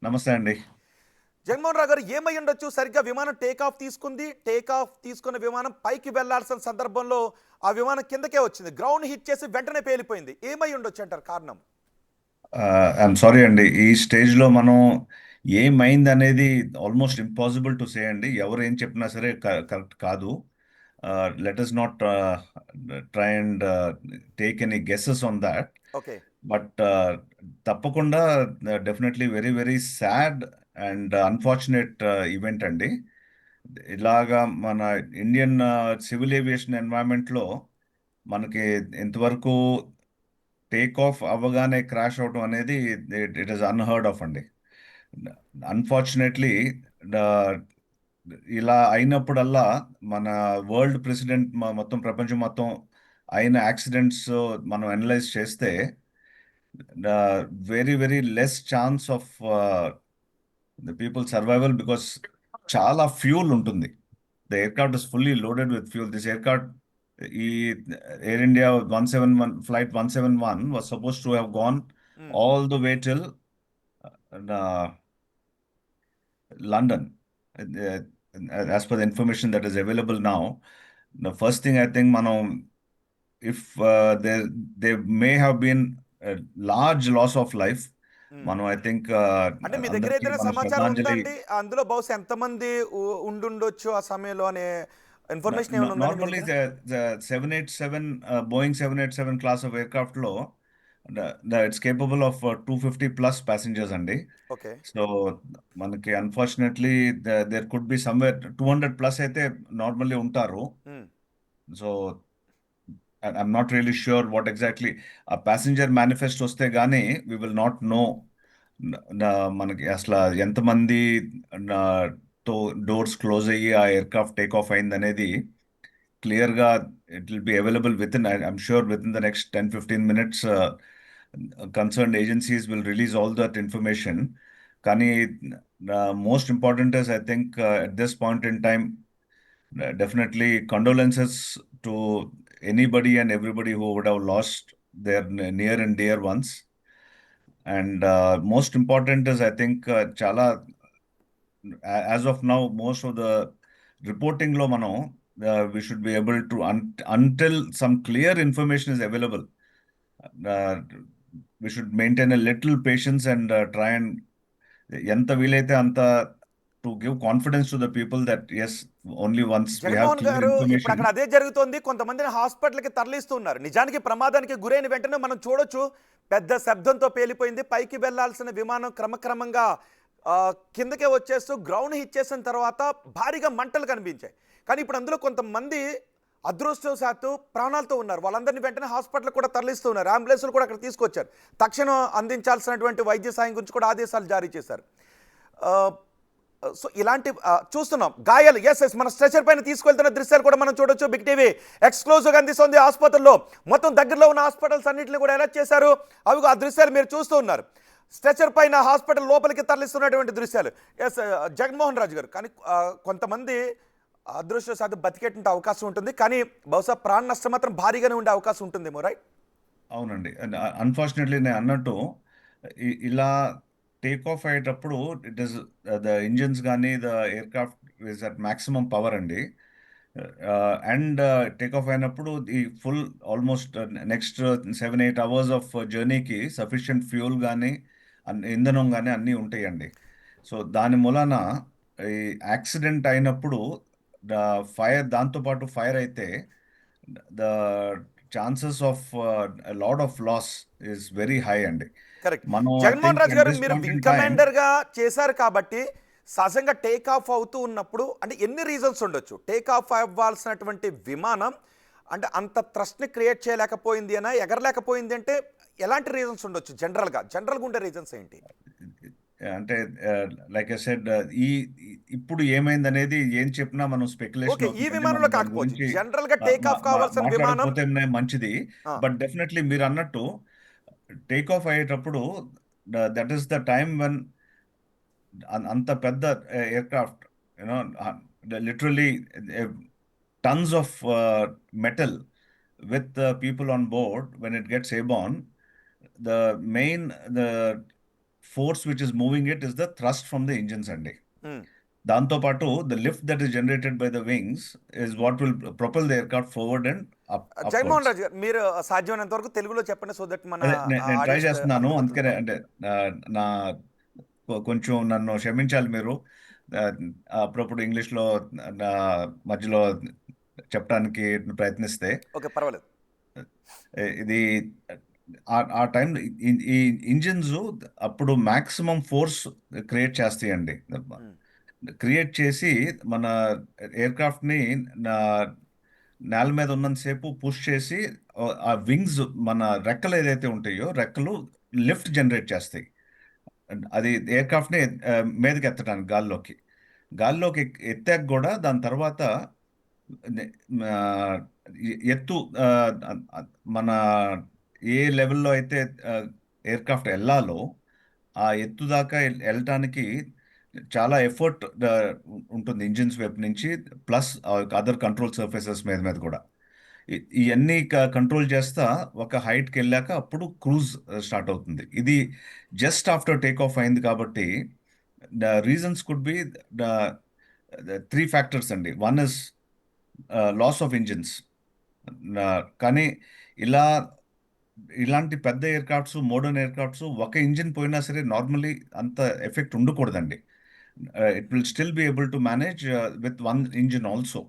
నమస్తే అండి. జగన్మోహన్ రావు గారు ఏమై ఉండొచ్చు? సరిగ్గా విమానం టేక్ ఆఫ్ తీసుకుంది. టేక్ ఆఫ్ తీసుకున్న విమానం పైకి వెళ్లాల్సిన సందర్భంలో ఆ విమానం కిందకే వచ్చింది. గ్రౌండ్ హిట్ చేసి వెంటనే పేలిపోయింది. ఏమై ఉండొచ్చు అంటారు కారణం? ఐయామ్ సారీ అండి. ఈ స్టేజ్‌లో మనం ఏమైందనేది ఆల్మోస్ట్ ఇంపాసిబుల్ టు సే అండి. ఎవరు ఏం చెప్పినా సరే కరెక్ట్ కాదు. Let us not try and take any guesses on thought. Okay. But తప్పకుండా definitely very very sad and unfortunate event అండి. ఇలాగా మన ఇండియన్ సివిల్ ఏవియేషన్ ఎన్వైర్న్మెంట్‌లో మనకి ఇంతవరకు టేక్ ఆఫ్ అవ్వగానే క్రాష్ అవటం అనేది ఇట్ ఈస్ అన్‌హర్డ్ ఆఫ్ అండి. అన్‌ఫార్చునేట్‌లీ ద ఇలా అయినప్పుడల్లా మన వరల్డ్ ప్రెసిడెంట్ మొత్తం ప్రపంచం మొత్తం అయిన యాక్సిడెంట్స్ మనం అనలైజ్ చేస్తే very very less chance of the people survival because చాలా ఫ్యూల్ ఉంటుంది. The aircraft is fully loaded with fuel. This aircraft ఈ air India 171 flight 171 was supposed to have gone um, all the way till uh, London. Uh, as per the information that is available now, the first thing I think, Mano, if there may have been a large loss of life, um. Mano, I think అంటే మీ దగ్గర అందరికీ ఏదైనా మన సమాచారం శ్రద్ధాంజలి. ఉందండి? అందులో బహుశా ఎంతమంది ఉండుండొచ్చు ఆ సమయంలో అనే ఇన్ఫర్మేషన్ ఏమైనా ఉందండి మీ Normally, దగ్గర? the 787 Boeing 787 class of aircraft low, it's capable of 250 plus passengers అండి. ఓకే. సో మనకి unfortunately there could be somewhere 200 plus అయితే నార్మల్లీ ఉంటారు. Um. So I'm not really sure what exactly ఆ ప్యాసింజర్ మేనిఫెస్ట్ వస్తే గానీ వి విల్ నాట్ నో మనకి అసలు ఎంతమంది నా- తో డోర్స్ క్లోజ్ అయ్యి ఆ ఎయిర్క్రాఫ్ట్ టేక్ ఆఫ్ అయింది అనేది క్లియర్గా it will be available with in I'm sure with in the next 10-15 minutes. Concerned agencies will release all that information. కానీ most important is I think at this point in time, definitely condolences to anybody and everybody who would have lost their near and dear ones. And most important is I think చాలా as of now most of the reporting లో మనం we should be able to until some clear information is available, uh, we should maintain a little patience and try and ఎంత వీలైతే అంత to give confidence to the people that is only once we have Jaganmohan clear గారు ఇప్పుడు information. అక్కడ అదే జరుగుతోంది. కొంతమందిని హాస్పిటల్‌కి తరలిస్తున్నారు. నిజానికి ప్రమాదానికి గురైన వెంటనే మనం చూడొచ్చు. పెద్ద శబ్దంతో పేలిపోయింది. పైకి వెళ్ళాల్సిన విమానం క్రమక్రమంగా కిందకే వచ్చేస్తూ గ్రౌండ్ హిట్ చేసిన తర్వాత భారీగా మంటలు కనిపించాయి. కానీ ఇప్పుడు అందులో కొంతమంది అదృష్టవశాత్తు ప్రాణాలతో ఉన్నారు. వాళ్ళందరినీ వెంటనే హాస్పిటల్‌కి కూడా తరలిస్తూ ఉన్నారు. అంబులెన్స్‌లు కూడా అక్కడికి తీసుకొచ్చారు. తక్షణం అందించాల్సినటువంటి వైద్య సాయం గురించి కూడా ఆదేశాలు జారీ చేశారు. ఆహ్, సో ఇలాంటి చూస్తున్నాం గాయాలు. ఎస్ మన స్ట్రెచర్ పైన తీసుకెళ్తున్న దృశ్యాలు కూడా మనం చూడొచ్చు. బిగ్ టీవీ ఎక్స్క్లూజివ్గా అందిస్తుంది. ఆసుపత్రుల్లో మొత్తం దగ్గరలో ఉన్న హాస్పిటల్స్ అన్నింటినీ కూడా అలర్ట్ చేశారు. అవి ఆ దృశ్యాలు మీరు చూస్తూ ఉన్నారు. స్ట్రెచర్ పైన హాస్పిటల్ లోపలికి తరలిస్తున్నటువంటి దృశ్యాలు. ఎస్ జగన్మోహన్ రాజు గారు, కానీ కొంతమంది అదృష్టవశాత్తు బతికేటువంటి అవకాశం ఉంటుంది. కానీ బహుశా ప్రాణ నష్టం మాత్రం భారీగానే ఉండే అవకాశం ఉంటుందేమో, రైట్? అవునండి. అన్ఫార్చునేట్లీ నేను అన్నట్టు ఇలా టేక్ ఆఫ్ అయ్యేటప్పుడు ఇట్ ఇస్ ద ఇంజిన్స్ కానీ the aircraft is at maximum power అండి. అండ్ టేక్ ఆఫ్ అయినప్పుడు ఈ full almost next 7-8 hours of జర్నీకి సఫిషియంట్ ఫ్యూల్ కానీ ఇంధనం కానీ అన్నీ ఉంటాయండి. సో దాని మూలాన ఈ యాక్సిడెంట్ అయినప్పుడు ఫైర్ దాంతోపాటు ఫైర్ అయితే the chances of lot of loss is very high అండి. కరెక్ట్. మనం I Jaganmohan think Raju at గారు, దిస్ మీరు పాయింట్ ఇన్ వింగ్ టైమ్. కమాండర్గా చేశారు కాబట్టి సహజంగా టేక్ ఆఫ్ అవుతూ ఉన్నప్పుడు అంటే ఎన్ని రీజన్స్ ఉండొచ్చు? టేక్ ఆఫ్ అవ్వాల్సినటువంటి విమానం అంటే అంత థ్రస్ట్ని క్రియేట్ చేయలేకపోయింది అనా, ఎగరలేకపోయింది అంటే ఎలాంటి రీజన్స్ ఉండొచ్చు? జనరల్గా ఉండే రీజన్స్ ఏంటి? అంటే లైక్ ఐ సెడ్ ఇప్పుడు ఏమైందనేది ఏం చెప్పినా మనం స్పెక్యులేషన్ ఓకే, ఈ అవుతుందండి. మనం విమానంలో దాని కాకపోవచ్చు, గురించి జనరల్గా టేక్ ఆఫ్ కావాల్సిన విమానం. మాట్లాడకపోతే మంచిది. ఆ, బట్ డెఫినెట్లీ మీరు అన్నట్టు టేక్ ఆఫ్ అయ్యేటప్పుడు that is the time when అంత పెద్ద aircraft you know literally tons of metal with people on board when it gets airborne, the main the force which is moving it is the thrust from the engines అండి. Um. దాంతో పాటు the lift that is generated by the wings is what will propel the aircraft forward and Jaganmohan upwards. Raju గారు మీరు సాధ్యమైనంత వరకు తెలుగులో చెప్పండి, so that మన అదే నేను ట్రై ఆడియన్స్ చేస్తున్నాను, అందుకనే అర్థమవుతుంది. అంటే నా కొంచెం నన్ను క్షమించాలి మీరు. ఆ, అప్పుడప్పుడు ఇంగ్లీష్లో నా మధ్యలో చెప్పడానికి ప్రయత్నిస్తే ఓకే, పర్వాలేదు. ఇది ఆ టైం ఈ ఇంజిన్స్ అప్పుడు మాక్సిమం ఫోర్స్ క్రియేట్ చేస్తాయండి. ఉమ్. క్రియేట్ చేసి మన ఎయిర్క్రాఫ్ట్ని నేల మీద ఉన్నంతసేపు పుష్ చేసి ఆ వింగ్స్ మన రెక్కలు ఏదైతే ఉంటాయో రెక్కలు లిఫ్ట్ జనరేట్ చేస్తాయి. అది ఎయిర్క్రాఫ్ట్ని మీదకి ఎత్తడానికి గాల్లోకి ఎత్తాక కూడా దాని తర్వాత నే- ఆ, ఎత్తు మన ఏ లెవెల్లో అయితే ఎయిర్క్రాఫ్ట్ వెళ్ళాలో ఆ ఎత్తు దాకా వెళ్ళటానికి చాలా ఎఫర్ట్ ఉంటుంది ఇంజిన్స్ వైపు నుంచి, ప్లస్ అదర్ కంట్రోల్ సర్ఫేసెస్ మీద కూడా. ఇవన్నీ కంట్రోల్ చేస్తా ఒక హైట్కి వెళ్ళాక అప్పుడు క్రూజ్ స్టార్ట్ అవుతుంది. ఇది జస్ట్ ఆఫ్టర్ టేక్ ఆఫ్ అయింది కాబట్టి the reasons could be the 3 factors అండి. One is loss of engines. కానీ ఇలా ఇలాంటి పెద్ద ఎయిర్క్రాఫ్ట్స్, మోడర్న్ ఎయిర్క్రాఫ్ట్స్ ఒక ఇంజిన్ పోయినా సరే నార్మల్లీ అంత ఎఫెక్ట్ ఉండకూడదండి. It will still be able to manage with one engine also.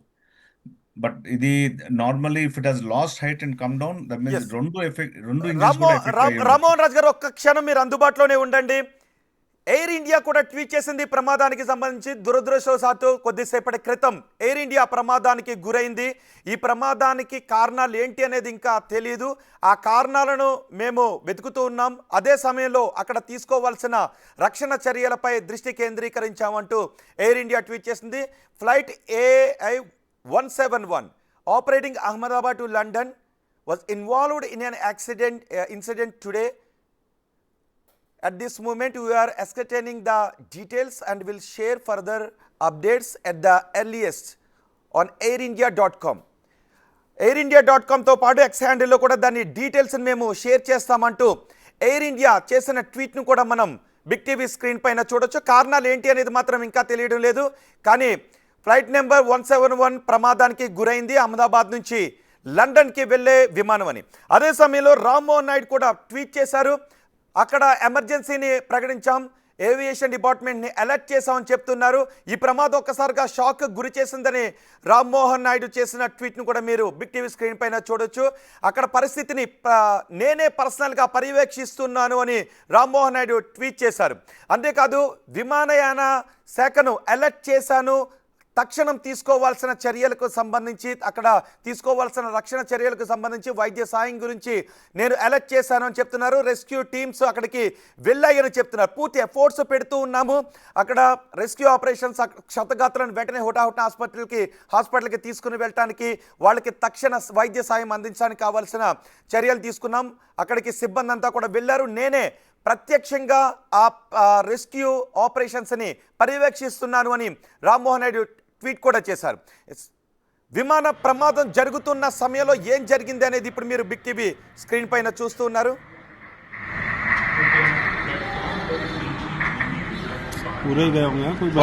But ఇది normally if it has lost height and come down that means ఎస్. రెండు ఇంజిన్స్ కూడా ఎఫెక్ట్ అయ్యి ఉండొచ్చు. రామ్మోహన్ రాజు గారు ఒక్క క్షణం మీరు అందుబాటులోనే ఉండండి. ఎయిర్ ఇండియా కూడా ట్వీట్ చేసింది ప్రమాదానికి సంబంధించి. దురదృష్టవశాత్తు కొద్దిసేపటి క్రితం ఎయిర్ ఇండియా ప్రమాదానికి గురైంది. ఈ ప్రమాదానికి కారణాలు ఏంటి అనేది ఇంకా తెలియదు. ఆ కారణాలను మేము వెతుకుతూ ఉన్నాం. అదే సమయంలో అక్కడ తీసుకోవాల్సిన రక్షణ చర్యలపై దృష్టి కేంద్రీకరించామంటూ ఎయిర్ ఇండియా ట్వీట్ చేసింది. Flight AI 171 operating Ahmedabad to London was involved in an incident today. At this moment, we are ascertaining the details and will share further updates at the earliest on airindia.com. airindia.comతో పాటు X హ్యాండిల్లో కూడా దాని డీటెయిల్స్ని మేము share చేస్తామంటూ air India చేసిన ట్వీట్ను కూడా మనం big TV screen పైన చూడొచ్చు. కారణాలు ఏంటి అనేది మాత్రం ఇంకా తెలియడం లేదు. కానీ ఫ్లైట్ నెంబర్ 171 ప్రమాదానికి గురైంది, అహ్మదాబాద్ నుంచి లండన్కి వెళ్ళే విమానం అని. అదే సమయంలో రామ్మోహన్ నాయుడు కూడా ట్వీట్ చేశారు. అక్కడ ఎమర్జెన్సీని ప్రకటించాం, ఏవియేషన్ డిపార్ట్మెంట్ని అలర్ట్ చేశామని చెప్తున్నారు. ఈ ప్రమాదం ఒక్కసారిగా షాక్ గురి చేసిందని రామ్మోహన్ నాయుడు చేసిన ట్వీట్ను కూడా మీరు బిగ్ టీవీ స్క్రీన్ పైన చూడొచ్చు. అక్కడ పరిస్థితిని నేనే పర్సనల్గా పర్యవేక్షిస్తున్నాను అని రామ్మోహన్ నాయుడు ట్వీట్ చేశారు. అంతేకాదు విమానయాన శాఖను అలర్ట్ చేశాను, తక్షణం తీసుకోవాల్సిన చర్యలకు సంబంధించి, అక్కడ తీసుకోవాల్సిన రక్షణ చర్యలకు సంబంధించి వైద్య సాయం గురించి నేను అలర్ట్ చేశాను అని చెప్తున్నారు. రెస్క్యూ టీమ్స్ అక్కడికి వెళ్ళాయని చెప్తున్నారు. పూర్తి ఎఫోర్ట్స్ పెడుతూ ఉన్నాము. అక్కడ రెస్క్యూ ఆపరేషన్స్, క్షతగాత్రులను వెంటనే హుటాహుటిన హాస్పిటల్కి తీసుకుని వెళ్ళటానికి, వాళ్ళకి తక్షణ వైద్య సాయం అందించడానికి కావాల్సిన చర్యలు తీసుకున్నాం. అక్కడికి సిబ్బంది అంతా కూడా వెళ్ళారు. నేనే ప్రత్యక్షంగా ఆ రెస్క్యూ ఆపరేషన్స్ని పర్యవేక్షిస్తున్నాను అని రామ్మోహన్ నాయుడు ట్వీట్ కూడా చేశారు. విమాన ప్రమాదం జరుగుతున్న సమయంలో ఏం జరిగింది అనేది ఇప్పుడు మీరు బిగ్ టీవీ స్క్రీన్ పైన చూస్తూ ఉన్నారు. पूरे ही गए होंगे कोई